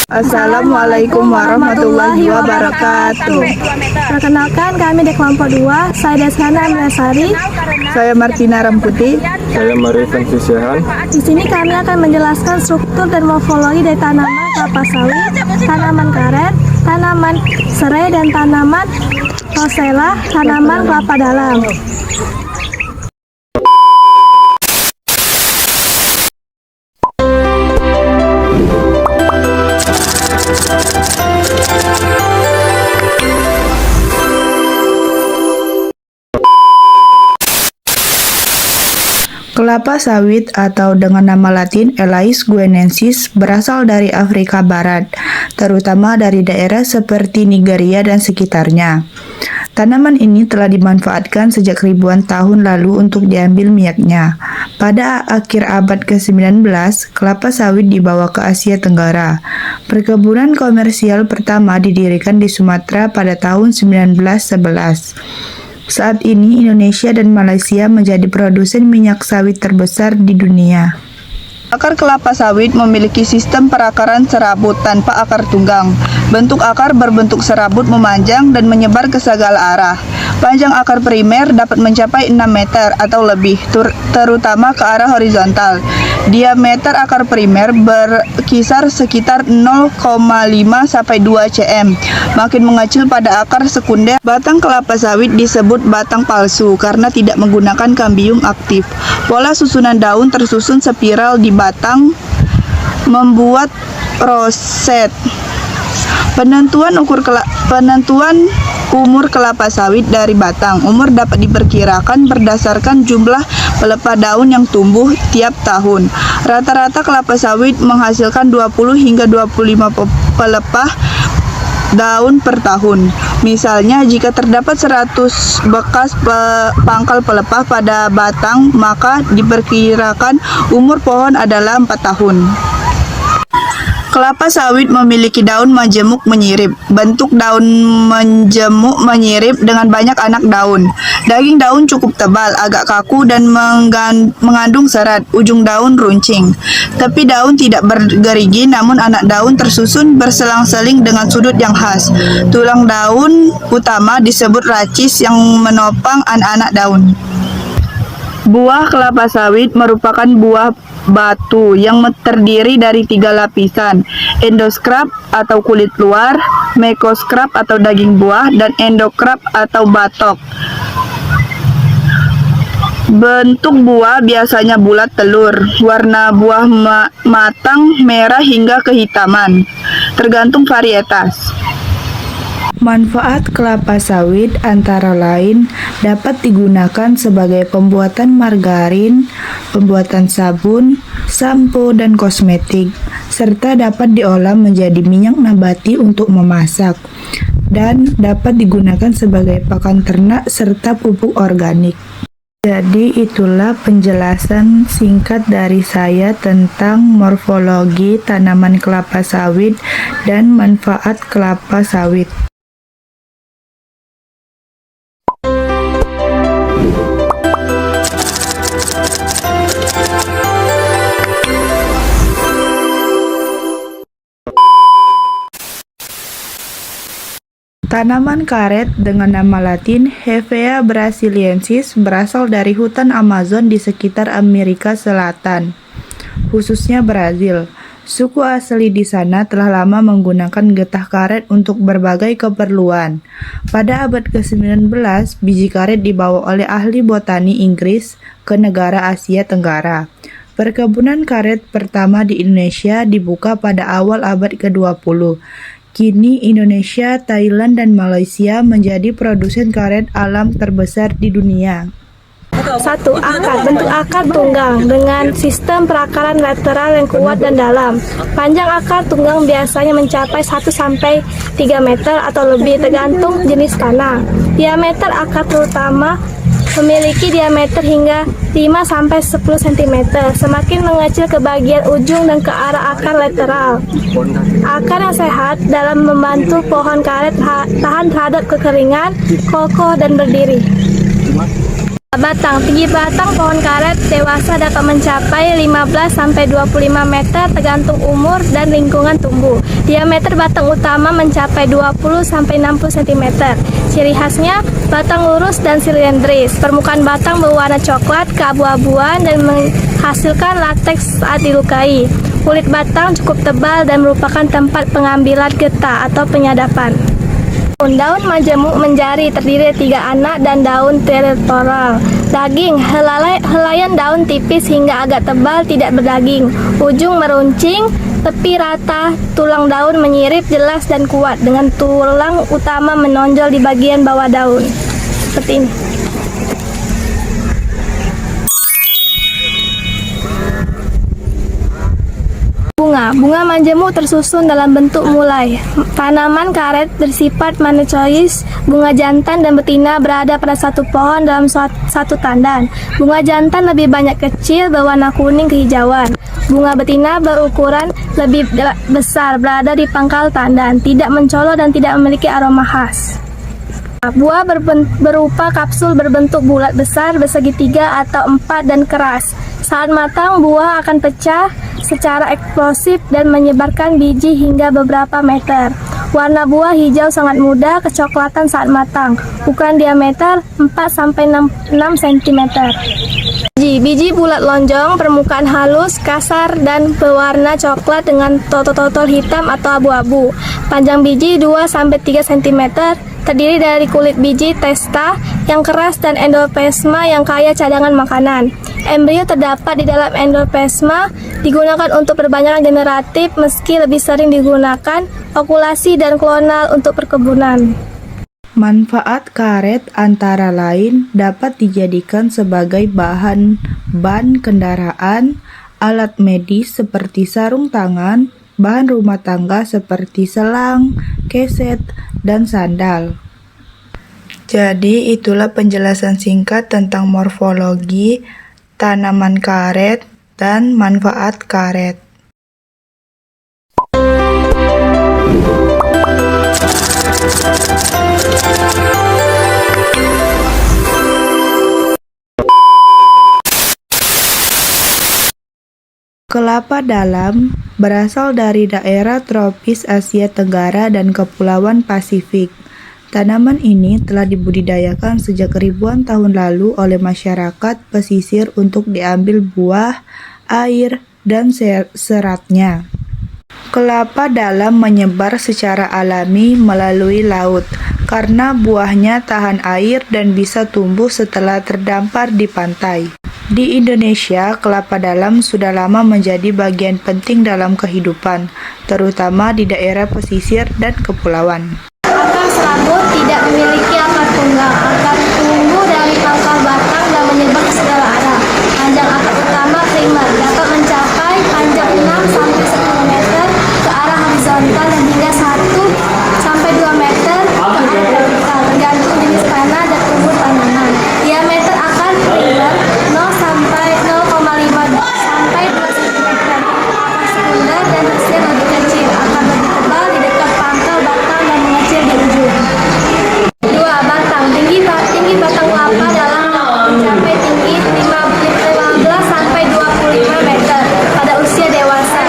Assalamualaikum warahmatullahi wabarakatuh. Perkenalkan, kami di kelompok 2. Saya Desana Amresari. Saya Martina Ramputi. Saya Marifan Sisehan. Di sini kami akan menjelaskan struktur dan morfologi dari tanaman kelapa sawit, tanaman karet, tanaman serai, dan tanaman rosella, tanaman kelapa dalam. Kelapa sawit atau dengan nama latin Elais guineensis berasal dari Afrika Barat, terutama dari daerah seperti Nigeria dan sekitarnya. Tanaman ini telah dimanfaatkan sejak ribuan tahun lalu untuk diambil minyaknya. Pada akhir abad ke-19, kelapa sawit dibawa ke Asia Tenggara. Perkebunan komersial pertama didirikan di Sumatera pada tahun 1911. Saat ini Indonesia dan Malaysia menjadi produsen minyak sawit terbesar di dunia. Akar kelapa sawit memiliki sistem perakaran serabut tanpa akar tunggang. Bentuk akar berbentuk serabut memanjang dan menyebar ke segala arah. Panjang akar primer dapat mencapai 6 meter atau lebih, terutama ke arah horizontal. Diameter akar primer berkisar sekitar 0,5 sampai 2 cm. Makin mengecil pada akar sekunder. Batang kelapa sawit disebut batang palsu karena tidak menggunakan kambium aktif. Pola susunan daun tersusun spiral di batang membuat roset. Penentuan umur kelapa sawit dari batang. Umur dapat diperkirakan berdasarkan jumlah pelepah daun yang tumbuh tiap tahun. Rata-rata kelapa sawit menghasilkan 20 hingga 25 pelepah daun per tahun. Misalnya, jika terdapat 100 bekas pangkal pelepah pada batang, maka diperkirakan umur pohon adalah 4 tahun. Kelapa sawit memiliki daun majemuk menyirip. Bentuk daun majemuk menyirip dengan banyak anak daun. Daging daun cukup tebal, agak kaku dan mengandung serat. Ujung daun runcing. Tepi daun tidak bergerigi, namun anak daun tersusun berselang-seling dengan sudut yang khas. Tulang daun utama disebut racis yang menopang anak-anak daun. Buah kelapa sawit merupakan buah batu yang terdiri dari 3 lapisan, endoskarp atau kulit luar, mesoskarp atau daging buah, dan endokarp atau batok. Bentuk buah biasanya bulat telur, warna buah matang merah hingga kehitaman, tergantung varietas. Manfaat kelapa sawit antara lain dapat digunakan sebagai pembuatan margarin, pembuatan sabun, sampo, dan kosmetik, serta dapat diolah menjadi minyak nabati untuk memasak, dan dapat digunakan sebagai pakan ternak serta pupuk organik. Jadi itulah penjelasan singkat dari saya tentang morfologi tanaman kelapa sawit dan manfaat kelapa sawit. Tanaman karet dengan nama latin Hevea brasiliensis berasal dari hutan Amazon di sekitar Amerika Selatan, khususnya Brazil. Suku asli di sana telah lama menggunakan getah karet untuk berbagai keperluan. Pada abad ke-19, biji karet dibawa oleh ahli botani Inggris ke negara Asia Tenggara. Perkebunan karet pertama di Indonesia dibuka pada awal abad ke-20. Kini Indonesia, Thailand, dan Malaysia menjadi produsen karet alam terbesar di dunia. 1. Akar. Bentuk akar tunggang dengan sistem perakaran lateral yang kuat dan dalam. Panjang akar tunggang biasanya mencapai 1-3 meter atau lebih tergantung jenis tanah. Diameter akar terutama memiliki diameter hingga 5-10 cm. Semakin mengecil ke bagian ujung dan ke arah akar lateral. Akar yang sehat dalam membantu pohon karet tahan terhadap kekeringan, kokoh, dan berdiri. Batang. Tinggi batang pohon karet dewasa dapat mencapai 15-25 meter tergantung umur dan lingkungan tumbuh. Diameter batang utama mencapai 20-60 cm. Ciri khasnya, batang lurus dan silindris. Permukaan batang berwarna coklat keabu-abuan dan menghasilkan lateks saat dilukai. Kulit batang cukup tebal dan merupakan tempat pengambilan getah atau penyadapan. Daun majemuk menjari terdiri dari 3 anak dan daun teritoral. Daging, helaian daun tipis hingga agak tebal tidak berdaging. Ujung meruncing, tepi rata, tulang daun menyirip jelas dan kuat dengan tulang utama menonjol di bagian bawah daun. Seperti ini. Bunga majemuk tersusun dalam bentuk mulai. Tanaman karet bersifat monocois. Bunga jantan dan betina berada pada satu pohon dalam satu tandan. Bunga jantan lebih banyak kecil berwarna kuning kehijauan. Bunga betina berukuran lebih besar berada di pangkal tandan, tidak mencolok dan tidak memiliki aroma khas. Buah berupa kapsul berbentuk bulat besar, bersegitiga atau 4 dan keras. Saat matang, buah akan pecah secara eksplosif dan menyebarkan biji hingga beberapa meter. Warna buah hijau sangat muda, kecoklatan saat matang. Ukuran diameter 4-6 cm. Biji bulat lonjong, permukaan halus, kasar, dan berwarna coklat dengan totol-totol hitam atau abu-abu. Panjang biji 2-3 cm, terdiri dari kulit biji testa yang keras dan endoplasma yang kaya cadangan makanan. Embrio terdapat di dalam endoplasma, digunakan untuk perbanyakan generatif meski lebih sering digunakan okulasi dan klonal untuk perkebunan. Manfaat karet antara lain dapat dijadikan sebagai bahan ban kendaraan, alat medis seperti sarung tangan, bahan rumah tangga seperti selang, keset, dan sandal. Jadi itulah penjelasan singkat tentang morfologi tanaman karet dan manfaat karet. Kelapa dalam berasal dari daerah tropis Asia Tenggara dan Kepulauan Pasifik. Tanaman ini telah dibudidayakan sejak ribuan tahun lalu oleh masyarakat pesisir untuk diambil buah, air, dan seratnya. Kelapa dalam menyebar secara alami melalui laut karena buahnya tahan air dan bisa tumbuh setelah terdampar di pantai. Di Indonesia, kelapa dalam sudah lama menjadi bagian penting dalam kehidupan, terutama di daerah pesisir dan kepulauan. Akar serabut tidak memiliki akar tunggal. Akar tumbuh dari pangkal batang dan menyebar ke segala arah. Panjang akar utama primer dapat mencapai panjang 6-10 meter ke arah horizontal dan hingga 1-2 meter ke arah vertikal, tergantung jenis tanah dan umur tanaman. Diameter akar primer 0,5-2 cm. Akar sekunder dan hasil lebih kecil. Akar lebih tebal di dekat pangkal batang dan mengecil di ujung. 2. Batang. Tinggi batang kelapa dalam dapat mencapai tinggi 15-25 meter pada usia dewasa.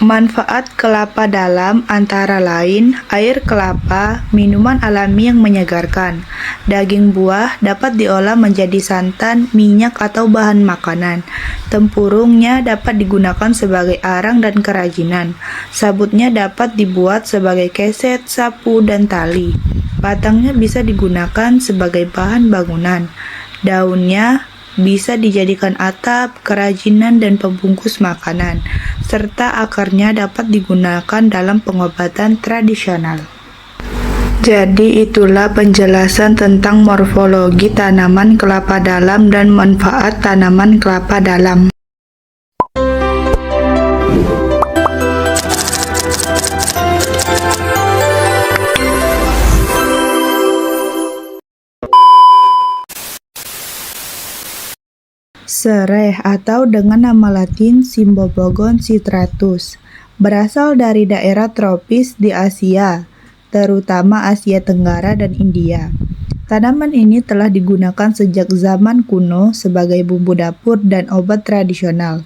Manfaat kelapa dalam antara lain air kelapa, minuman alami yang menyegarkan. Daging buah dapat diolah menjadi santan, minyak atau bahan makanan. Tempurungnya dapat digunakan sebagai arang dan kerajinan. Sabutnya dapat dibuat sebagai keset, sapu, dan tali. Batangnya bisa digunakan sebagai bahan bangunan. Daunnya bisa dijadikan atap, kerajinan, dan pembungkus makanan, serta akarnya dapat digunakan dalam pengobatan tradisional. Jadi itulah penjelasan tentang morfologi tanaman kelapa dalam dan manfaat tanaman kelapa dalam. Sereh atau dengan nama latin Cymbopogon citratus berasal dari daerah tropis di Asia, terutama Asia Tenggara dan India. Tanaman ini telah digunakan sejak zaman kuno sebagai bumbu dapur dan obat tradisional.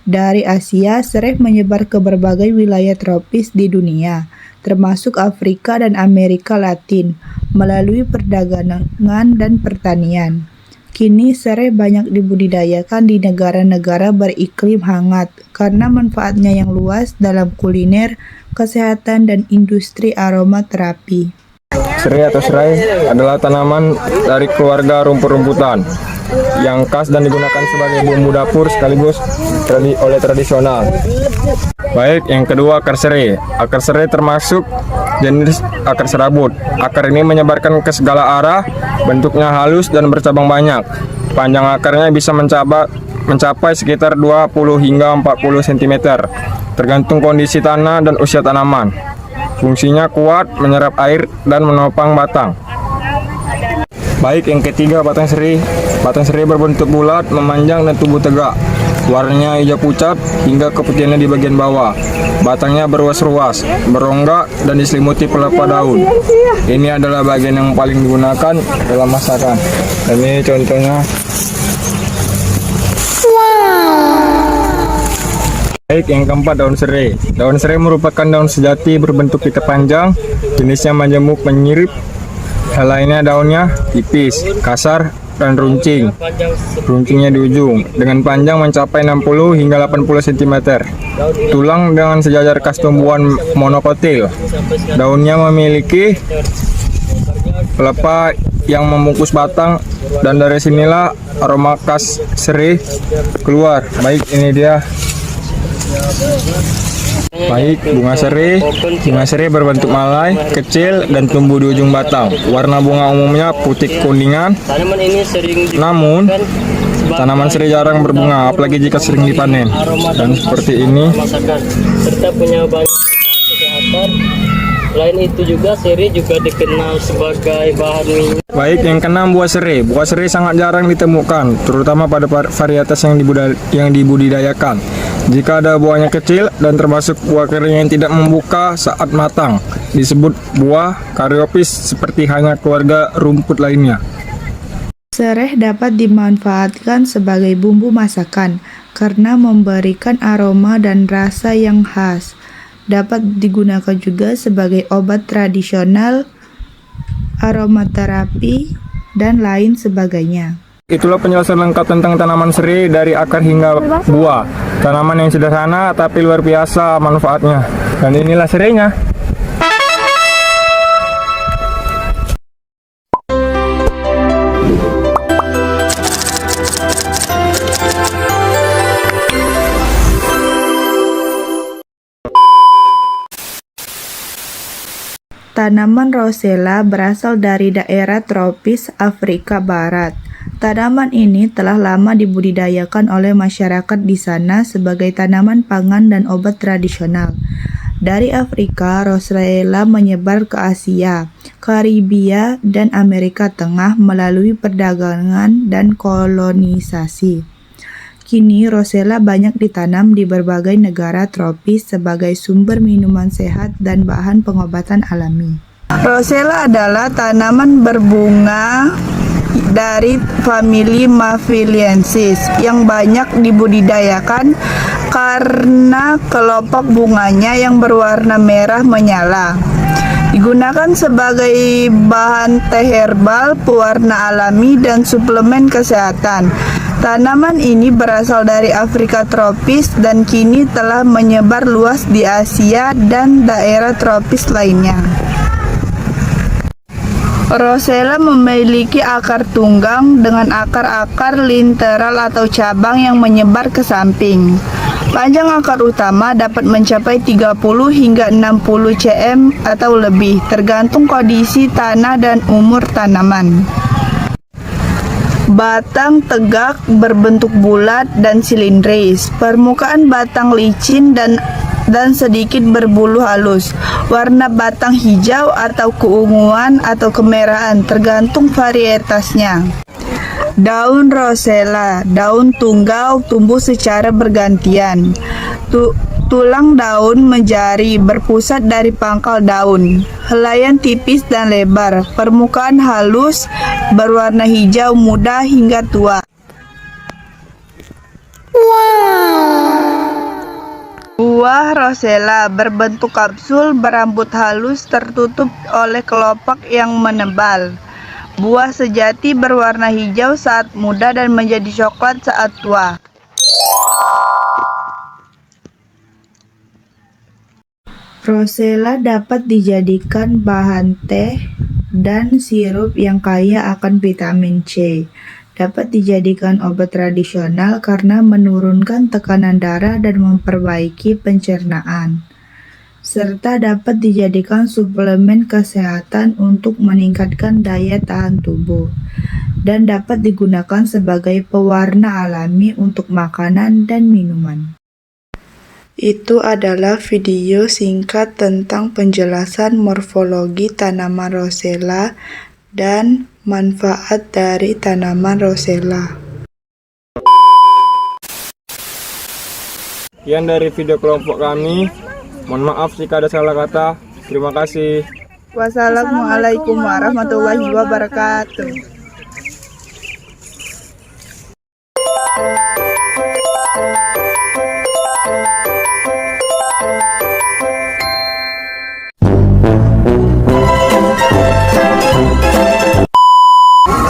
Dari Asia, sereh menyebar ke berbagai wilayah tropis di dunia, termasuk Afrika dan Amerika Latin, melalui perdagangan dan pertanian. Kini sereh banyak dibudidayakan di negara-negara beriklim hangat karena manfaatnya yang luas dalam kuliner, kesehatan, dan industri aromaterapi. Serai atau serai adalah tanaman dari keluarga rumput-rumputan yang khas dan digunakan sebagai bumbu dapur sekaligus oleh tradisional. Baik, yang kedua akar serai. Akar serai termasuk jenis akar serabut. Akar ini menyebarkan ke segala arah, bentuknya halus dan bercabang banyak. Panjang akarnya bisa mencapai sekitar 20 hingga 40 cm, tergantung kondisi tanah dan usia tanaman. Fungsinya kuat, menyerap air, dan menopang batang. Baik, yang ketiga batang serai. Batang serai berbentuk bulat, memanjang, dan tumbuh tegak. Warnanya hijau pucat hingga keputihannya di bagian bawah. Batangnya berruas-ruas, berongga, dan diselimuti pelepah daun. Ini adalah bagian yang paling digunakan dalam masakan. Dan ini contohnya. Baik, yang keempat daun serai. Daun serai merupakan daun sejati berbentuk pita panjang, jenisnya majemuk menyirip. Helainya daunnya tipis, kasar, dan runcing. Runcingnya di ujung, dengan panjang mencapai 60 hingga 80 cm. Tulang dengan sejajar khas tumbuhan monokotil. Daunnya memiliki pelepah yang membungkus batang, dan dari sinilah aroma khas serai keluar. Baik, ini dia. Baik, bunga serai. Bunga serai berbentuk malai, kecil, dan tumbuh di ujung batang. Warna bunga umumnya putih kuningan. Namun, tanaman serai jarang berbunga, apalagi jika sering dipanen. Dan seperti ini. Serta punya banyak kesehatan. Selain itu juga serai juga dikenal sebagai bahan minyak. Baik, yang keenam buah serai. Buah serai sangat jarang ditemukan, terutama pada varietas yang dibudidayakan. Jika ada buahnya kecil dan termasuk buah kering yang tidak membuka saat matang, disebut buah karyopis seperti hanya keluarga rumput lainnya. Sereh dapat dimanfaatkan sebagai bumbu masakan karena memberikan aroma dan rasa yang khas. Dapat digunakan juga sebagai obat tradisional, aromaterapi, dan lain sebagainya. Itulah penjelasan lengkap tentang tanaman serai dari akar hingga buah. Tanaman yang sederhana tapi luar biasa manfaatnya. Dan inilah serainya. Tanaman rosella berasal dari daerah tropis Afrika Barat. Tanaman ini telah lama dibudidayakan oleh masyarakat di sana sebagai tanaman pangan dan obat tradisional. Dari Afrika, rosella menyebar ke Asia, Karibia, dan Amerika Tengah melalui perdagangan dan kolonisasi. Kini, rosella banyak ditanam di berbagai negara tropis sebagai sumber minuman sehat dan bahan pengobatan alami. Rosella adalah tanaman berbunga dari famili Maphyliensis yang banyak dibudidayakan karena kelopak bunganya yang berwarna merah menyala. Digunakan sebagai bahan teh herbal, pewarna alami, dan suplemen kesehatan. Tanaman ini berasal dari Afrika tropis dan kini telah menyebar luas di Asia dan daerah tropis lainnya. Rosella memiliki akar tunggang dengan akar-akar linteral atau cabang yang menyebar ke samping. Panjang akar utama dapat mencapai 30 hingga 60 cm atau lebih, tergantung kondisi tanah dan umur tanaman. Batang tegak, berbentuk bulat dan silindris. Permukaan batang licin dan sedikit berbulu halus. Warna batang hijau atau keunguan atau kemerahan, tergantung varietasnya. Daun Rosella, daun tunggal tumbuh secara bergantian. Tulang daun menjari, berpusat dari pangkal daun. Helaian tipis dan lebar, permukaan halus, berwarna hijau muda hingga tua. Buah Rosella berbentuk kapsul, berambut halus, tertutup oleh kelopak yang menebal. Buah sejati berwarna hijau saat muda dan menjadi coklat saat tua. Rosella dapat dijadikan bahan teh dan sirup yang kaya akan vitamin C. Dapat dijadikan obat tradisional karena menurunkan tekanan darah dan memperbaiki pencernaan. Serta dapat dijadikan suplemen kesehatan untuk meningkatkan daya tahan tubuh. Dan dapat digunakan sebagai pewarna alami untuk makanan dan minuman. Itu adalah video singkat tentang penjelasan morfologi tanaman Rosella dan manfaat dari tanaman Rosella. Sekian dari video kelompok kami. Mohon maaf jika ada salah kata. Terima kasih. Wassalamualaikum warahmatullahi wabarakatuh.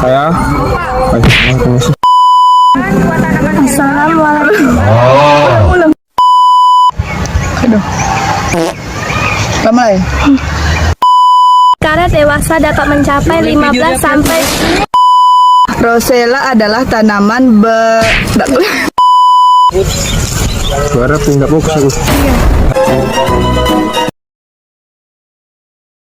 Saya Assalamualaikum. Aduh. Ramai. Karet dewasa dapat mencapai 15 sampai Rosella adalah tanaman suara pindah fokus aku.